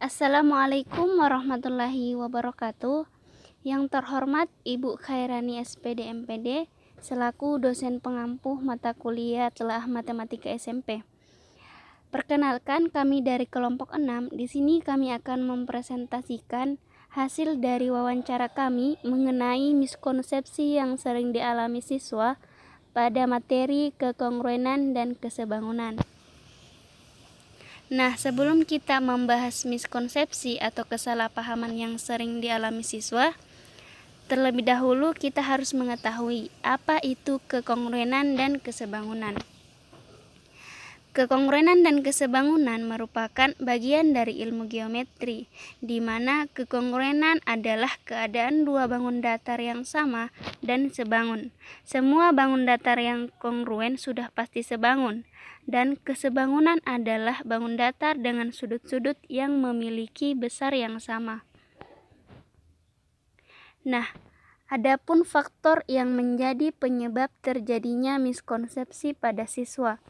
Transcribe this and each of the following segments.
Assalamualaikum warahmatullahi wabarakatuh. Yang terhormat Ibu Khairani SPD MPD selaku dosen pengampuh mata kuliah Telah Matematika SMP. Perkenalkan, kami dari kelompok 6. Di sini kami akan mempresentasikan hasil dari wawancara kami mengenai miskonsepsi yang sering dialami siswa pada materi kekongruenan dan kesebangunan. Nah, sebelum kita membahas miskonsepsi atau kesalahpahaman yang sering dialami siswa, terlebih dahulu kita harus mengetahui apa itu kekongruenan dan kesebangunan. Kekongruenan dan kesebangunan merupakan bagian dari ilmu geometri, di mana kekongruenan adalah keadaan dua bangun datar yang sama dan sebangun. Semua bangun datar yang kongruen sudah pasti sebangun, dan kesebangunan adalah bangun datar dengan sudut-sudut yang memiliki besar yang sama. Nah, adapun faktor yang menjadi penyebab terjadinya miskonsepsi pada siswa.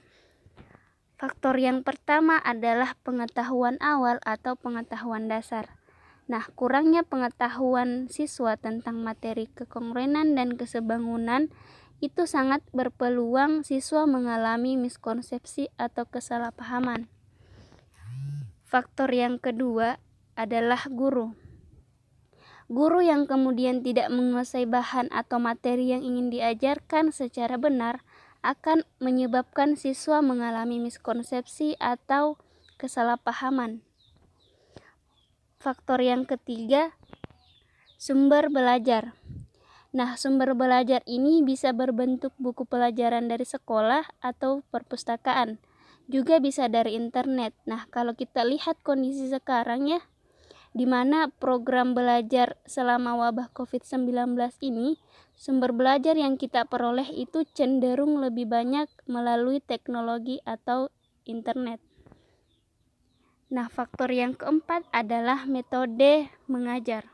Faktor yang pertama adalah pengetahuan awal atau pengetahuan dasar. Nah, kurangnya pengetahuan siswa tentang materi kekongruenan dan kesebangunan itu sangat berpeluang siswa mengalami miskonsepsi atau kesalahpahaman. Faktor yang kedua adalah guru. Guru yang kemudian tidak menguasai bahan atau materi yang ingin diajarkan secara benar akan menyebabkan siswa mengalami miskonsepsi atau kesalahpahaman. Faktor yang ketiga, sumber belajar. Nah, sumber belajar ini bisa berbentuk buku pelajaran dari sekolah atau perpustakaan. Juga bisa dari internet. Nah, kalau kita lihat kondisi sekarang ya, di mana program belajar selama wabah COVID-19 ini, sumber belajar yang kita peroleh itu cenderung lebih banyak melalui teknologi atau internet. Nah, faktor yang keempat adalah metode mengajar.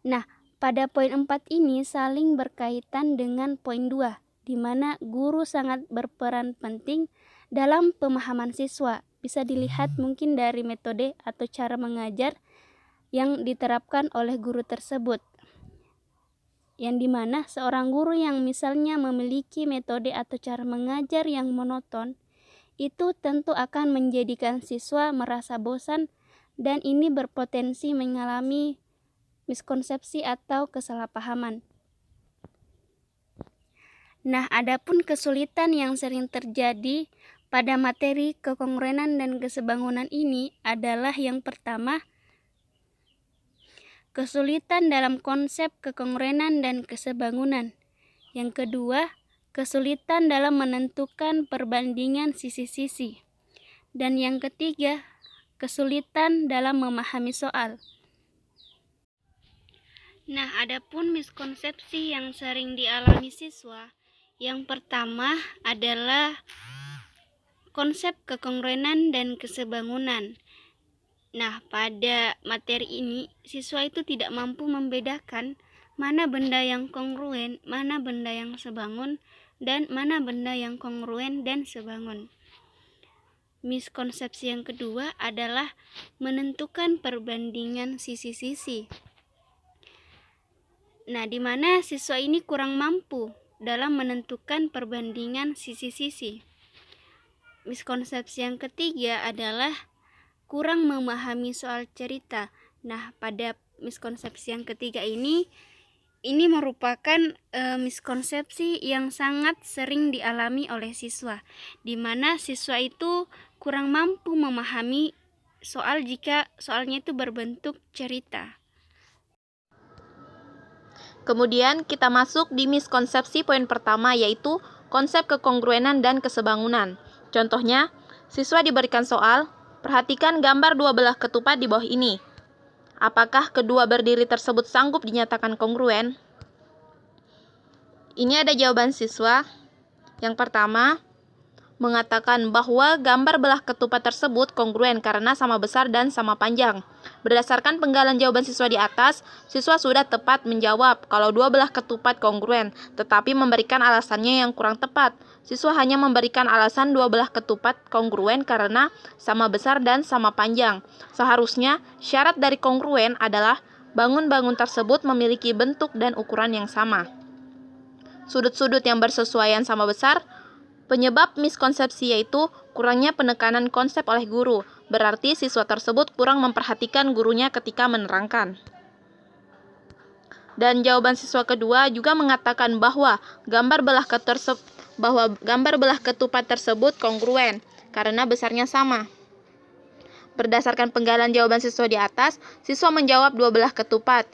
Nah, pada poin 4 ini saling berkaitan dengan poin 2, di mana guru sangat berperan penting dalam pemahaman siswa. Bisa dilihat mungkin dari metode atau cara mengajar yang diterapkan oleh guru tersebut. Yang dimana seorang guru yang misalnya memiliki metode atau cara mengajar yang monoton, itu tentu akan menjadikan siswa merasa bosan dan ini berpotensi mengalami miskonsepsi atau kesalahpahaman. Nah, adapun kesulitan yang sering terjadi pada materi kekongruenan dan kesebangunan ini adalah yang pertama, kesulitan dalam konsep kekongruenan dan kesebangunan. Yang kedua, kesulitan dalam menentukan perbandingan sisi-sisi. Dan yang ketiga, kesulitan dalam memahami soal. Nah, adapun miskonsepsi yang sering dialami siswa, yang pertama adalah konsep kekongruenan dan kesebangunan. Nah, pada materi ini, siswa itu tidak mampu membedakan mana benda yang kongruen, mana benda yang sebangun, dan mana benda yang kongruen dan sebangun. Miskonsepsi yang kedua adalah menentukan perbandingan sisi-sisi. Nah, di mana siswa ini kurang mampu dalam menentukan perbandingan sisi-sisi. Miskonsepsi yang ketiga adalah kurang memahami soal cerita. Nah, pada miskonsepsi yang ketiga ini merupakan miskonsepsi yang sangat sering dialami oleh siswa, di mana siswa itu kurang mampu memahami soal jika soalnya itu berbentuk cerita. Kemudian kita masuk di miskonsepsi poin pertama, yaitu konsep kekongruenan dan kesebangunan. Contohnya, siswa diberikan soal, perhatikan gambar dua belah ketupat di bawah ini. Apakah kedua berdiri tersebut sanggup dinyatakan kongruen? Ini ada jawaban siswa. Yang pertama, mengatakan bahwa gambar belah ketupat tersebut kongruen karena sama besar dan sama panjang. Berdasarkan penggalan jawaban siswa di atas, siswa sudah tepat menjawab kalau dua belah ketupat kongruen, tetapi memberikan alasannya yang kurang tepat. Siswa hanya memberikan alasan dua belah ketupat kongruen karena sama besar dan sama panjang. Seharusnya syarat dari kongruen adalah bangun-bangun tersebut memiliki bentuk dan ukuran yang sama. Sudut-sudut yang bersesuaian sama besar. Penyebab miskonsepsi yaitu kurangnya penekanan konsep oleh guru, berarti siswa tersebut kurang memperhatikan gurunya ketika menerangkan. Dan jawaban siswa kedua juga mengatakan bahwa gambar belah ketupat tersebut kongruen karena besarnya sama. Berdasarkan penggalan jawaban siswa di atas, siswa menjawab dua belah ketupat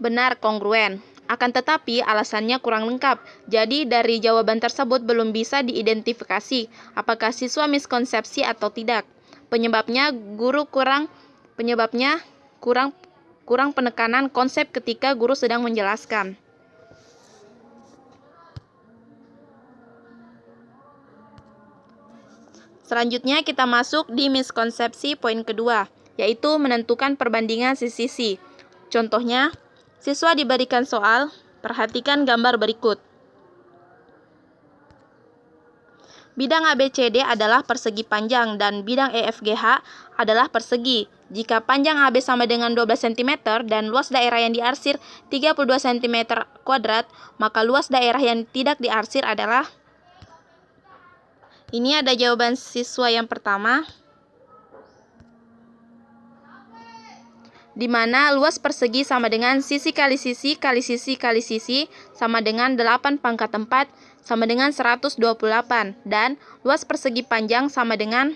benar kongruen. Akan tetapi alasannya kurang lengkap, jadi dari jawaban tersebut belum bisa diidentifikasi apakah siswa miskonsepsi atau tidak. Penyebabnya kurang penekanan konsep ketika guru sedang menjelaskan. Selanjutnya kita masuk di miskonsepsi poin kedua, yaitu menentukan perbandingan sisi-sisi. Contohnya, siswa diberikan soal, perhatikan gambar berikut. Bidang ABCD adalah persegi panjang dan bidang EFGH adalah persegi. Jika panjang AB sama dengan 12 cm dan luas daerah yang diarsir 32 cm kuadrat, maka luas daerah yang tidak diarsir adalah. Ini ada jawaban siswa yang pertama, di mana luas persegi sama dengan sisi kali sisi kali sisi kali sisi sama dengan 8 pangkat 4 sama dengan 128, dan luas persegi panjang sama dengan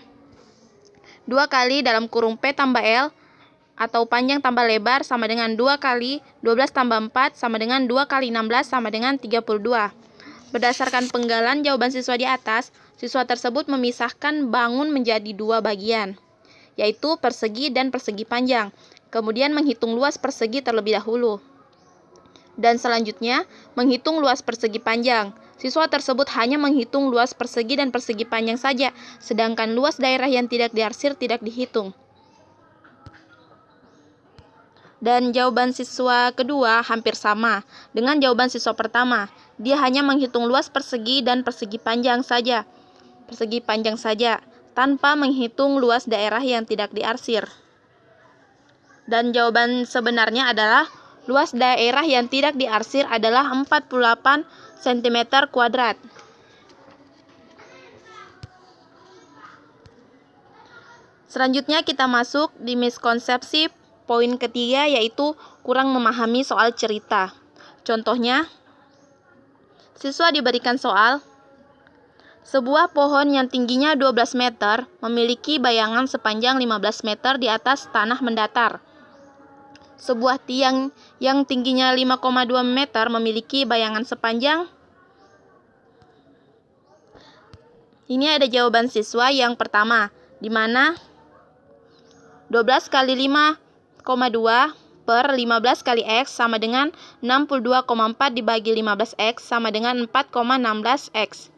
2 kali dalam kurung P tambah L atau panjang tambah lebar sama dengan 2 kali 12 tambah 4 sama dengan 2 kali 16 sama dengan 32. Berdasarkan penggalan jawaban siswa di atas, siswa tersebut memisahkan bangun menjadi dua bagian, yaitu persegi dan persegi panjang. Kemudian menghitung luas persegi terlebih dahulu. Dan selanjutnya, menghitung luas persegi panjang. Siswa tersebut hanya menghitung luas persegi dan persegi panjang saja, sedangkan luas daerah yang tidak diarsir tidak dihitung. Dan jawaban siswa kedua hampir sama dengan jawaban siswa pertama. Dia hanya menghitung luas persegi dan persegi panjang saja, tanpa menghitung luas daerah yang tidak diarsir. Dan jawaban sebenarnya adalah luas daerah yang tidak diarsir adalah 48 cm kuadrat. Selanjutnya kita masuk di miskonsepsi poin ketiga, yaitu kurang memahami soal cerita. Contohnya, siswa diberikan soal, sebuah pohon yang tingginya 12 meter memiliki bayangan sepanjang 15 meter di atas tanah mendatar. Sebuah tiang yang tingginya 5,2 meter memiliki bayangan sepanjang. Ini ada jawaban siswa yang pertama, di mana 12 kali 5,2 per 15 kali X sama dengan 62,4 dibagi 15X sama dengan 4,16X.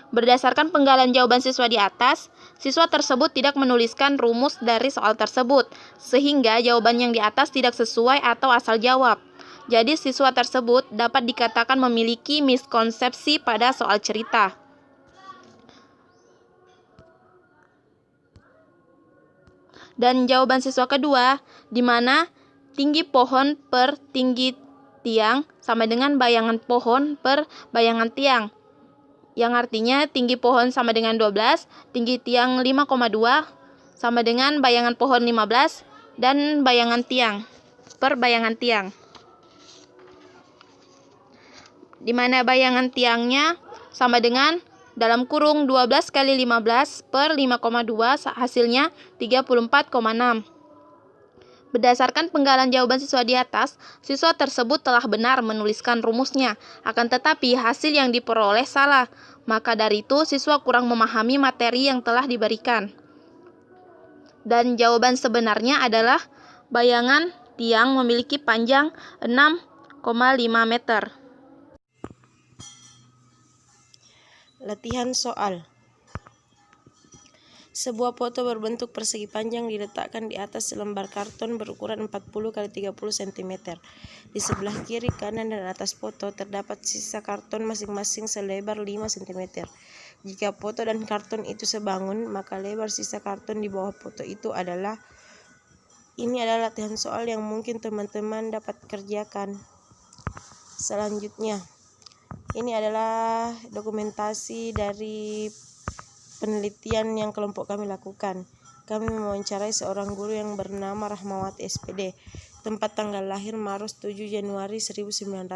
Berdasarkan penggalan jawaban siswa di atas, siswa tersebut tidak menuliskan rumus dari soal tersebut, sehingga jawaban yang di atas tidak sesuai atau asal jawab. Jadi siswa tersebut dapat dikatakan memiliki miskonsepsi pada soal cerita. Dan jawaban siswa kedua, di mana tinggi pohon per tinggi tiang sama dengan bayangan pohon per bayangan tiang. Yang artinya tinggi pohon sama dengan 12, tinggi tiang 5,2 sama dengan bayangan pohon 15, dan bayangan tiang per bayangan tiang. Di mana bayangan tiangnya sama dengan dalam kurung 12 kali 15 per 5,2 hasilnya 34,6. Berdasarkan penggalan jawaban siswa di atas, siswa tersebut telah benar menuliskan rumusnya, akan tetapi hasil yang diperoleh salah. Maka dari itu, siswa kurang memahami materi yang telah diberikan. Dan jawaban sebenarnya adalah bayangan tiang memiliki panjang 6,5 meter. Latihan soal. Sebuah foto berbentuk persegi panjang diletakkan di atas selembar karton berukuran 40 x 30 cm. Di sebelah kiri, kanan, dan atas foto terdapat sisa karton masing-masing selebar 5 cm. Jika foto dan karton itu sebangun, maka lebar sisa karton di bawah foto itu adalah. Ini adalah latihan soal yang mungkin teman-teman dapat kerjakan. Selanjutnya, ini adalah dokumentasi dari penelitian yang kelompok kami lakukan. Kami mewawancarai seorang guru yang bernama Rahmawati SPD. Tempat tanggal lahir Maros 7 Januari 1991.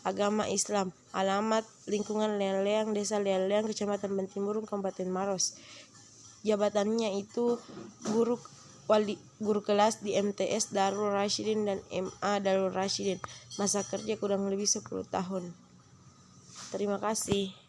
Agama Islam. Alamat lingkungan Leang, Desa Leang, Kecamatan Bantimurung, Kabupaten Maros. Jabatannya itu guru kelas di MTS Darul Rasyidin dan MA Darul Rasyidin. Masa kerja kurang lebih 10 tahun. Terima kasih.